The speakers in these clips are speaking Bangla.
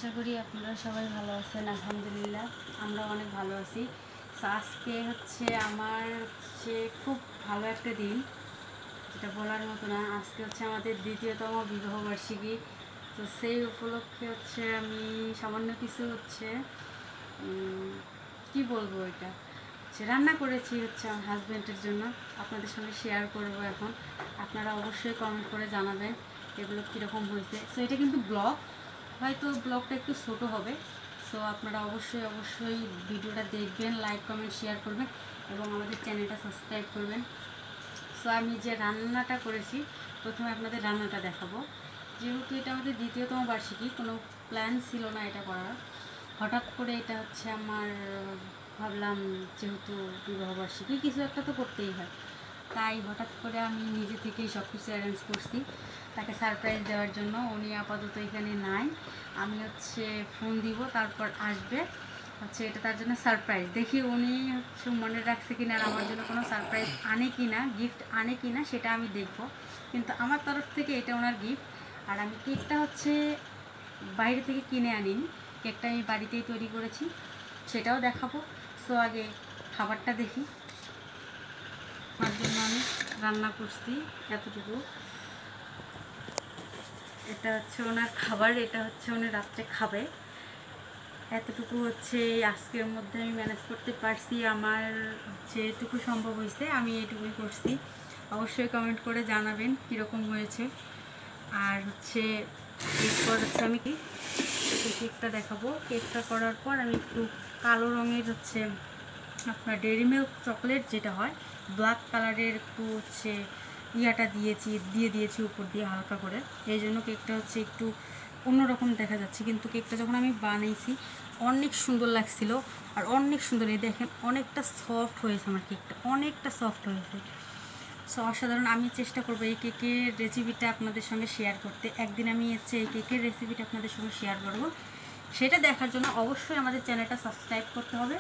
আশা করি আপনারা সবাই ভালো আছেন। আলহামদুলিল্লাহ আমরা অনেক ভালো আছি। তো আজকে আমার খুব ভালো একটা দিন, যেটা বলার মতো না। আজকে আমাদের দ্বিতীয়তম বিবাহবার্ষিকী। তো সেই উপলক্ষে আমি সামান্য কিছু কি বলবো, এটা রান্না করেছি আমার হাজব্যান্ডের জন্য। আপনাদের সঙ্গে শেয়ার করব। এখন আপনারা অবশ্যই কমেন্ট করে জানাবেন এগুলো কীরকম হয়েছে। সো এটা কিন্তু ব্লগ, হয়তো ব্লগটা একটু ছোটো হবে। সো আপনারা অবশ্যই ভিডিওটা দেখবেন, লাইক কমেন্ট শেয়ার করবেন এবং আমাদের চ্যানেলটা সাবস্ক্রাইব করবেন। সো আমি যে রান্নাটা করেছি, প্রথমে আপনাদের রান্নাটা দেখাবো। যেহেতু এটা আমাদের দ্বিতীয়তম বার্ষিকী, কোনো প্ল্যান ছিল না এটা করার। হঠাৎ করে এটা আমার ভাবলাম, যেহেতু বিবাহবার্ষিকী কিছু একটা তো করতেই হয়, তাই হঠাৎ করে আমি নিজে থেকেই সব কিছু অ্যারেঞ্জ করছি তাকে সারপ্রাইজ দেওয়ার জন্য। উনি আপাতত এখানে নাই, আমি ফোন দিব, তারপর আসবে। এটা তার জন্য সারপ্রাইজ। দেখি উনি মনে রাখছে কিনা, আর আমার জন্য কোনো সারপ্রাইজ আনে কিনা, গিফট আনে কিনা, সেটা আমি দেখব। কিন্তু আমার তরফ থেকে এটা ওনার গিফট। আর আমি কেকটা বাইরে থেকে কিনে আনিনি, কেকটা আমি বাড়িতেই তৈরি করেছি, সেটাও দেখাবো। সো আগে খাবারটা দেখি। তার জন্য আমি রান্না করছি এতটুকু। এটা ওনার খাবার, এটা উনি রাত্রে খাবে। এতটুকু আজকের মধ্যে আমি ম্যানেজ করতে পারছি। আমার যেটুকু সম্ভব হয়েছে আমি এইটুকুই করছি। অবশ্যই কমেন্ট করে জানাবেন কীরকম হয়েছে। আর এরপর আমি কেকটা দেখাবো। কেকটা করার পর আমি একটু কালো রঙের আপনার ডেইরি মিল্ক চকলেট যেটা হয়, ব্ল্যাক কালারের একটু ইয়াটা দিয়ে দিয়েছি উপর দিয়ে হালকা করে। এই জন্য কেকটা একটু অন্যরকম দেখা যাচ্ছে, কিন্তু কেকটা যখন আমি বানিয়েছি অনেক সুন্দর লাগছিল। আর অনেক সুন্দর, এই দেখেন অনেকটা সফট হয়েছে আমার কেকটা, অনেকটা সফট হয়েছে। সো অসাধারণ। আমি চেষ্টা করবো এই কেকের রেসিপিটা আপনাদের সঙ্গে শেয়ার করতে। একদিন আমি এই কেকের রেসিপিটা আপনাদের সঙ্গে শেয়ার করব। সেটা দেখার জন্য অবশ্যই আমাদের চ্যানেলটা সাবস্ক্রাইব করতে হবে,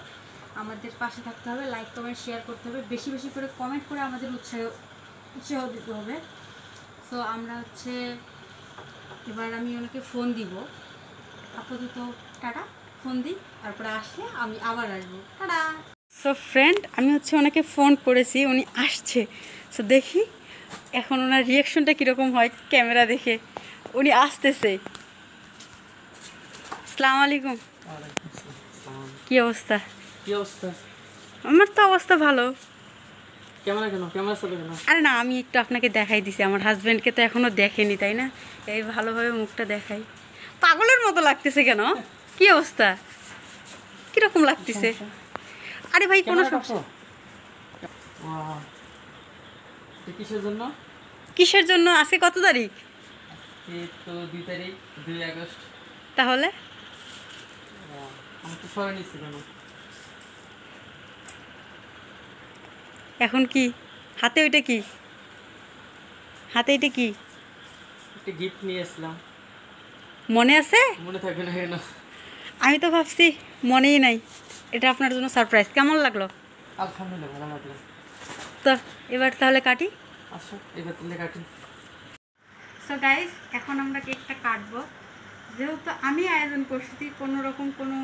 আমাদের পাশে থাকতে হবে, লাইক কমেন্ট শেয়ার করতে হবে, বেশি বেশি করে কমেন্ট করে আমাদের উৎসাহ দিতে হবে। সো আমরা এবার আমি ওনাকে ফোন দিব। আপাতত টাটা, ফোন দিই, তারপরে আসলে আমি আবার আসবো। টাটা। সো ফ্রেন্ড, আমি ওনাকে ফোন করেছি, উনি আসছে। সো দেখি এখন ওনার রিয়াকশনটা কীরকম হয় ক্যামেরা দেখে। উনি আসতেছে। আসসালামু আলাইকুম। কি অবস্থা? আমার তো অবস্থা ভালো। আরে না, আমি একটু আপনাকে দেখাই দিছি। আমার হাজব্যান্ডকে তো এখনো দেখেনি, তাই না? এই ভালোভাবে মুখটা দেখাই। পাগলের মতো লাগতেছে কেন? কি অবস্থা, কিরকম লাগতেছে? আরে ভাই, কোনো কিসের জন্য? আজকে কত তারিখ? তাহলে এখন কি হাতে? ওইটা কি হাতে? এটা কি? একটা গিফট নিয়ে আসলাম। মনে আছে? মনে থাকবে না কেন? আমি তো ভাবছি মনেই নাই। এটা আপনার জন্য সারপ্রাইজ। কেমন লাগলো? আলহামদুলিল্লাহ, ভালো লাগলো। তো এবার তাহলে কাটি। আসো, এবার তাহলে কাটি। সো গাইস, এখন আমরা কেকটা কাটবো। যেহেতু আমি আয়োজন করছি, কোনো রকম কোনো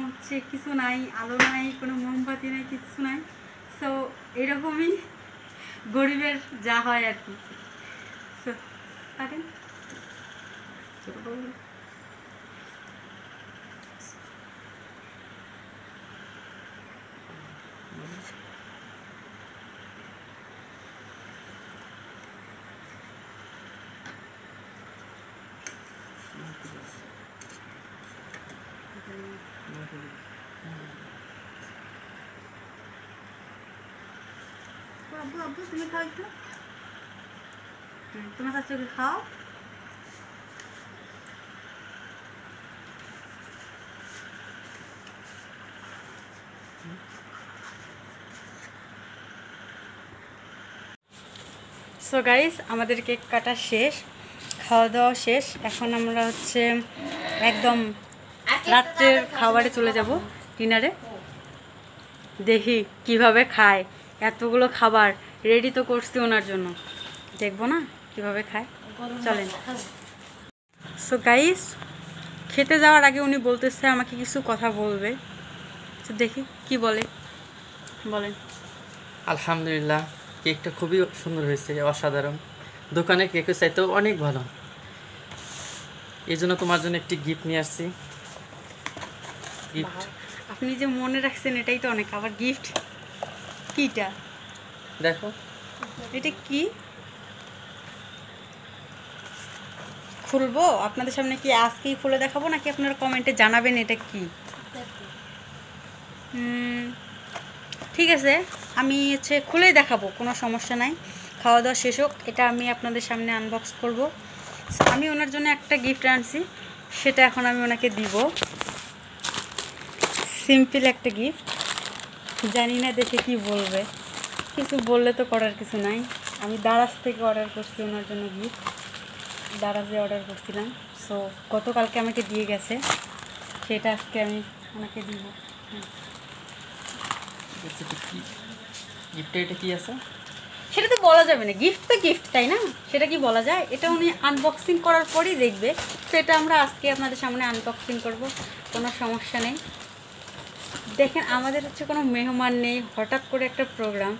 কিছু নাই, আলো নাই, কোনো মোমবাতি নাই, কিছু নাই। সো এরকমই গরিবের যা হয় আর কি। সো কাটেন। আব্বু আব্বু, তুমি খাও একটু। তোমার শাশুড়ি খাও। সো গাইস, আমাদের কেক কাটা শেষ, খাওয়া দাওয়া শেষ। এখন আমরা একদম রাত্রের খাবারে চলে যাব, ডিনারে। দেখি কিভাবে খায়। এতগুলো খাবার রেডি তো করছি ওনার জন্য, দেখবো না কিভাবে খায়। চলেন। সো গাইস, খেতে যাওয়ার আগে উনি বলতেছে আমাকে কিছু কথা বলবে, তো দেখি কি বলে, বলেন। আলহামদুলিল্লাহ, কেকটা খুবই সুন্দর হয়েছে, অসাধারণ। দোকানে কেকের চাইতেও অনেক ভালো। এই জন্য তোমার জন্য একটি গিফট নিয়ে আসছি। গিফট আপনি যে মনে রাখছেন এটাই তো অনেক। আবার গিফট কিটা দেখো। এটা কি খুলবো আপনাদের সামনে? কি আজকেই খুলে দেখাবো নাকি আপনারা কমেন্টে জানাবেন এটা কি? ঠিক আছে, আমি খুলেই দেখাবো, কোনো সমস্যা নাই। খাওয়া দাওয়া শেষ হোক, এটা আমি আপনাদের সামনে আনবক্স করব। আমি ওনার জন্য একটা গিফট আনছি, সেটা এখন আমি ওনাকে দিব। সিম্পল একটা গিফট, জানি না দেখে কি বলবে। কিছু বললে তো করার কিছু নাই। আমি দারাজ থেকে অর্ডার করছি ওনার জন্য গিফট, দারাজে অর্ডার করছিলাম। সো গতকালকে আমাকে দিয়ে গেছে, সেটা আজকে আমি ওনাকে দিব। গিফটে এটা কি আছে সেটা তো বলা যাবে না, গিফট তো গিফট, তাই না? সেটা কি বলা যায়? এটা উনি আনবক্সিং করার পরেই দেখবে, সেটা আমরা আজকে আপনাদের সামনে আনবক্সিং করব, কোনো সমস্যা নেই। দেখেন, আমাদের কোনো মেহমান নেই, হঠাৎ করে একটা প্রোগ্রাম,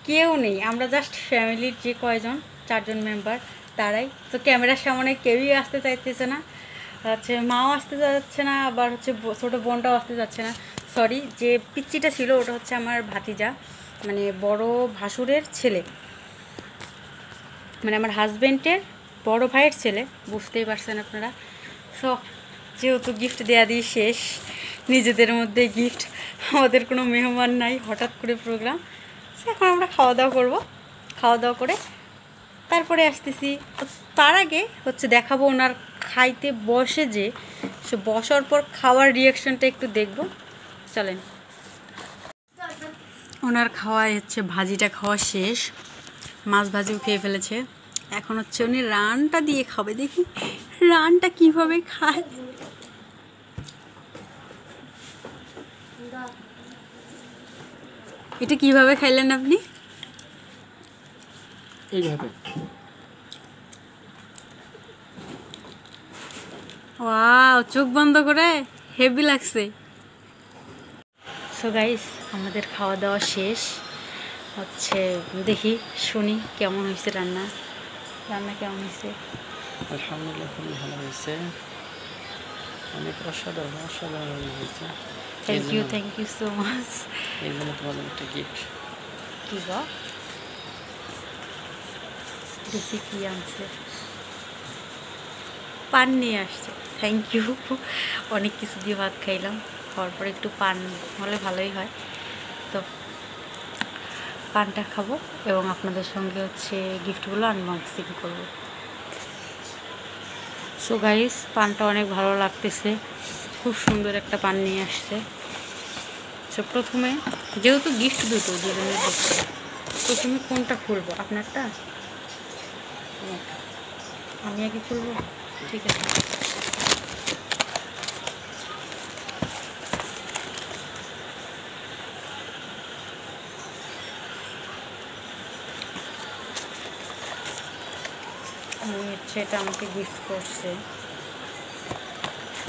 কেউ নেই, আমরা জাস্ট ফ্যামিলির যে কয়জন 4 জন মেম্বার তারাই। তো ক্যামেরার সামনে কেউই আসতে চাইতেছে না, মাও আসতে যাচ্ছে না, আবার ছোটো বোনটাও আসতে যাচ্ছে না। সরি, যে পিচ্চিটা ছিল ওটা আমার ভাতিজা, মানে বড় ভাসুরের ছেলে, মানে আমার হাজব্যান্ডের বড় ভাইয়ের ছেলে, বুঝতেই পারছেন আপনারা। সো যেহেতু গিফট দেওয়া দিয়ে শেষ, নিজেদের মধ্যে গিফট, আমাদের কোনো মেহমান নাই, হঠাৎ করে প্রোগ্রাম। এখন আমরা খাওয়া দাওয়া করবো, খাওয়া দাওয়া করে তারপরে আসতেছি। তার আগে দেখাবো ওনার খাইতে বসে, যে সে বসার পর খাওয়ার রিয়াকশনটা একটু দেখব, চলেন। ওনার খাওয়াই ভাজিটা খাওয়া শেষ, মাছ ভাজিও খেয়ে ফেলেছে। এখন উনি রানটা দিয়ে খাবে, দেখি রানটা কিভাবে খায়। এটা কিভাবে খাইলেন আপনি? এইভাবে। ওয়াও, চোখ বন্ধ করে, হেভি লাগছে। সো গাইস, আমাদের খাওয়া দাওয়া শেষ, দেখি শুনি কেমন হয়েছে রান্না। রান্না কেমন হয়েছে? আলহামদুলিল্লাহ, খুবই ভালো হয়েছে, অনেক অসাধারণ অসাধারণ হয়েছে। Thank you so much. এই জন্য তোমাদের একটা গিফট। কি গো, দেখি কি আনছে। পান নিয়ে আসছে, থ্যাংক ইউ। অনেক কিছু দিয়ে ভাত খাইলাম, খাওয়ার পরে একটু পান হলে ভালোই হয়। তো পানটা খাবো এবং আপনাদের সঙ্গে গিফটগুলো আনবক্সিং করবো। সো গাইস, পানটা অনেক ভালো লাগতেছে, খুব সুন্দর একটা পান নিয়ে আসছে। সো প্রথমে যেহেতু গিফট দুটো দুজনের দেখতে, প্রথমে কোনটা খুলবো? আপনারটা? আমি আগে খুলবো, ঠিক আছে। এটা আমাকে গিফট করছে,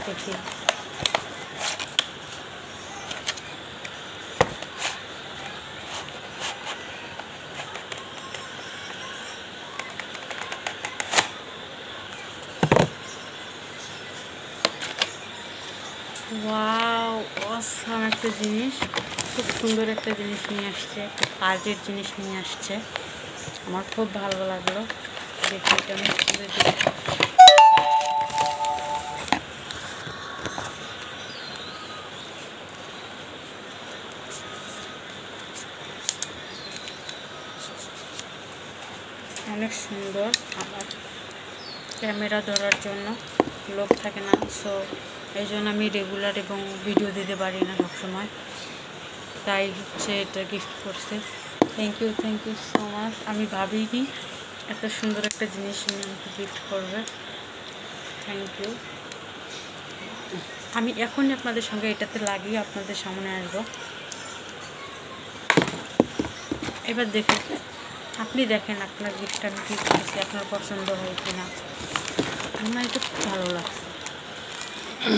দেখি। ওয়াও, অসাম একটা জিনিস, খুব সুন্দর একটা জিনিস নিয়ে আসছে, একটা কাজের জিনিস নিয়ে আসছে, আমার খুব ভালো লাগলো। দেখি এটা আমি খুলে দিই। অনেক সুন্দর, আবার ক্যামেরা ধরার জন্য লোক থাকে না, সো এই জন্য আমি রেগুলার এবং ভিডিও দিতে পারি না সবসময়, তাই এটা গিফট করছে। Thank you so much. আমি ভাবিনি এত সুন্দর একটা জিনিস নিয়ে আমাকে গিফট করবে, থ্যাংক ইউ। আমি এখনই আপনাদের সঙ্গে এটাতে লাগিয়ে আপনাদের সামনে আসবো। এবার দেখুন, আপনি দেখেন আপনার গিফটটা আমি কী করেছি, আপনার পছন্দ হয় কি না। আমার এটা খুব ভালো লাগছে, Wow.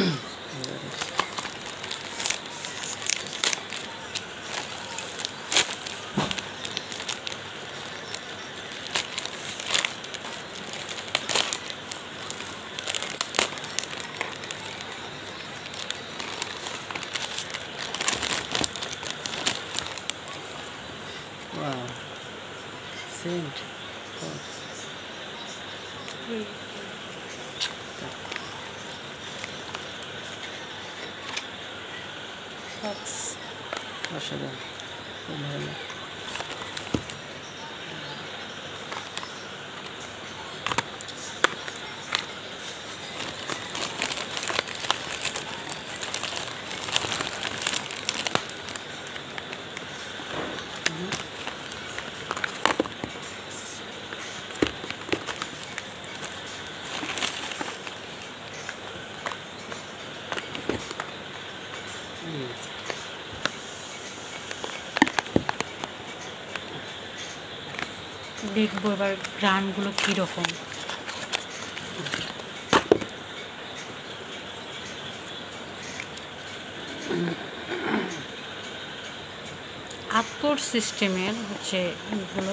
Scent. অসাধারণ, খুব ভালো। দেখবো এবার গ্রানগুলো কীরকম। আপকোর্স সিস্টেমের হচ্ছে এগুলো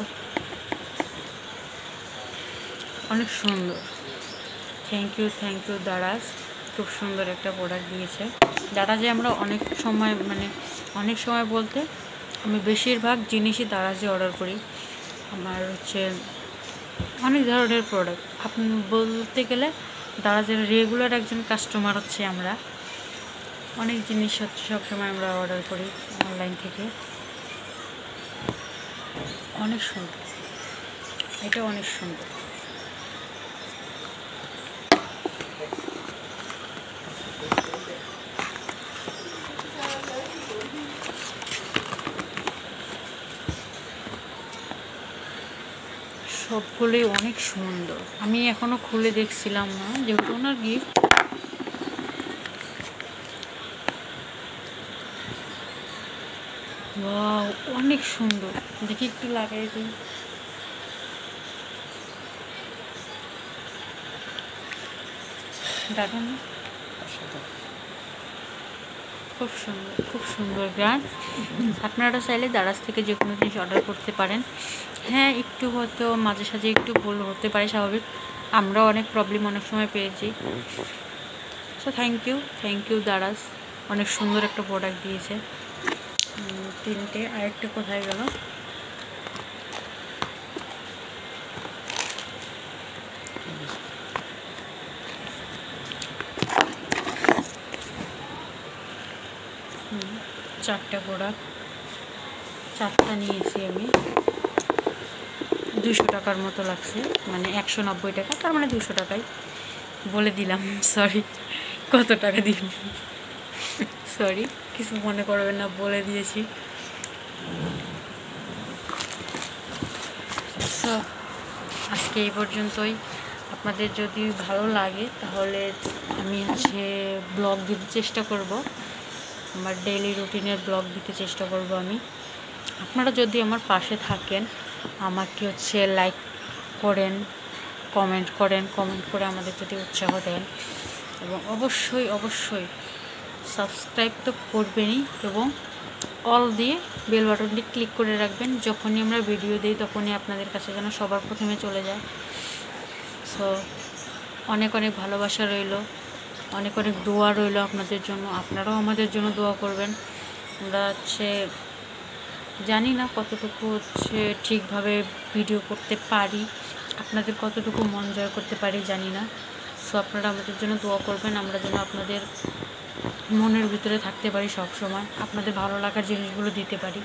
অনেক সুন্দর। থ্যাংক ইউ দারাজ, খুব সুন্দর একটা প্রোডাক্ট দিয়েছে। দারাজে আমরা অনেক সময় বলতে আমি বেশিরভাগ জিনিসই দারাজে অর্ডার করি। আমার হচ্ছে অনেক ধরনের প্রোডাক্ট আপনি বলতে গেলে দারাজের রেগুলার একজন কাস্টমার হচ্ছে আমরা। অনেক জিনিস হচ্ছে সবসময় আমরা অর্ডার করি অনলাইন থেকে। অনেক সুন্দর, এটা অনেক সুন্দর। সবগুলোই অনেক সুন্দর। আমি এখনো খুলে দেখছিলাম না, যেহেতু ওনার গিফট। ওয়াও, অনেক সুন্দর। দেখি একটু লাগাই দিই। দারুণ, খুব সুন্দর গান। আপনারা চাইলে দারাজ থেকে যে কোনো জিনিস অর্ডার করতে পারেন। হ্যাঁ, একটু হয়তো মাঝে সাঝে একটু ভুল হতে পারে, স্বাভাবিক। আমরাও অনেক প্রবলেম অনেক সময় পেয়েছি। সো থ্যাংক ইউ দারাজ, অনেক সুন্দর একটা প্রোডাক্ট দিয়েছে। 3টে। আরেকটা কোথায় গেল? চারটা প্রোডাক্ট, 4টা নিয়েছি আমি। 200 টাকার মতো লাগছে, মানে 190 টাকা, তার মানে 200 টাকায় বলে দিলাম। সরি, কত টাকা দিলাম সরি, কিছু মনে করবেন না, বলে দিয়েছি। সো আজকে এই পর্যন্তই। আপনাদের যদি ভালো লাগে তাহলে আমি হচ্ছে ব্লগ দিতে চেষ্টা করব, আমার ডেইলি রুটিনের ব্লগ দিতে চেষ্টা করব আমি। আপনারা যদি আমার পাশে থাকেন, আমাকে হচ্ছে লাইক করেন, কমেন্ট করে আমাদের যদি উৎসাহ দেন, এবং অবশ্যই সাবস্ক্রাইব তো করবেনই, এবং অল দিয়ে বেল বাটনটি ক্লিক করে রাখবেন। যখনই আমরা ভিডিও দিই তখনই আপনাদের কাছে যেন সবার প্রথমে চলে যায়। সো অনেক ভালোবাসা রইল, অনেক দোয়া রইল আপনাদের জন্য। আপনারাও আমাদের জন্য দোয়া করবেন। আমরা হচ্ছে জানি না কতটুকু হচ্ছে ঠিকভাবে ভিডিও করতে পারি, আপনাদের কতটুকু মন জয় করতে পারি জানি না। সো আপনারা আমাদের জন্য দোয়া করবেন, আমরা যেন আপনাদের মনের ভিতরে থাকতে পারি সব সময়, আপনাদের ভালো লাগার জিনিসগুলো দিতে পারি।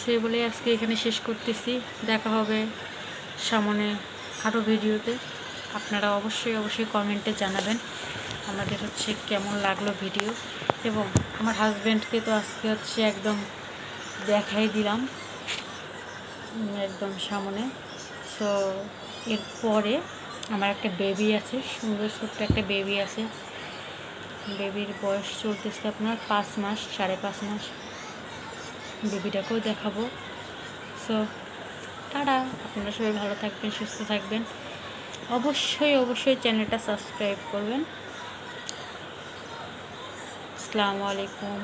সেই বলেই আজকে এখানে শেষ করতেছি। দেখা হবে সামনে আরও ভিডিওতে। আপনারা অবশ্যই কমেন্টে জানাবেন আমাদের হচ্ছে কেমন লাগলো ভিডিও। এবং আমার হাজব্যান্ডকে তো আজকে হচ্ছে একদম দেখাই দিলাম একদম সামনে। সো এরপরে আমার একটা বেবি আছে, সুন্দর ছোট্ট একটা বেবি আছে। বেবির বয়স চলতেছে আপনার 5 মাস, 5.5 মাস। বেবিটাকেও দেখাবো। সো টাটা, আপনারা সবাই ভালো থাকবেন, সুস্থ থাকবেন। অবশ্যই চ্যানেলটা সাবস্ক্রাইব করবেন। আসসালামু আলাইকুম।